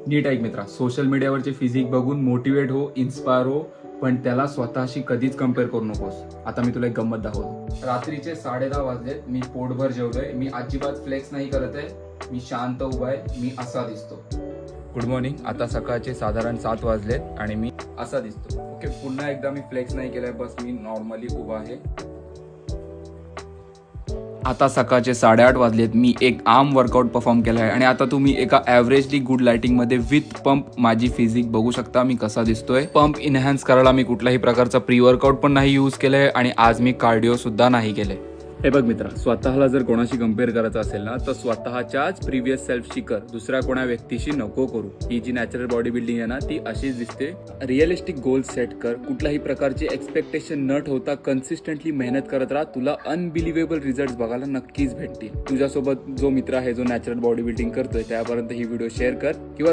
नीट ऐक मित्रा, सोशल मीडियावरचे फिजिक बघून मोटिवेट हो, इन्स्पायर हो, पण त्याला स्वतःशी कधीच कम्पेअर करू नकोस. आता मी तुला एक गंमत दाखवतो. रात्रीचे 10:30 वाजलेत, मी पोटभर जेवलोय, मी अजिबात फ्लेक्स नाही करत आहे, मी शांत उभा आहे, मी असा दिसतो. Good morning. आता सकाळचे साधारण 7 वाजलेत आणि मी असा दिसतो. ओके, पुन्हा एकदा मी फ्लेक्स नाही केलाय, बस मी नॉर्मली उभा आहे. आता सकाळचे 8:30 वाजलेत, मी एक आर्म वर्कआउट परफॉर्म केला आहे आणि आता तुम्ही एका ॲव्हरेजली गुड लाइटिंग मध्ये विथ पंप माझी फिजिक बघू शकता, मी कसा दिसतोय. पंप इनहॅन्स करायला मी कुठल्याही प्रकारचा प्री वर्कआउट पण नाही यूज केलंय आणि आज मी कार्डिओ सुद्धा नाही केले. हे बघ मित्रा, स्वतःला जर कोणाशी कम्पेअर करायचं असेल ना, तर स्वतःच्याच प्रिव्हियस सेल्फशी कर, दुसऱ्या कोणा व्यक्तीशी नको करू. ही जी नॅचरल बॉडी बिल्डिंग आहे ना, ती अशीच दिसते. रिअलिस्टिक गोल सेट कर, कुठल्याही प्रकारची एक्सपेक्टेशन न ठेवता कन्सिस्टंटली मेहनत करत राहा, तुला अनबिलिव्हेबल रिझल्ट बघायला नक्कीच भेटतील. तुझ्यासोबत जो मित्र आहे जो नॅचरल बॉडी बिल्डिंग करतोय त्यापर्यंत ही व्हिडिओ शेअर कर किंवा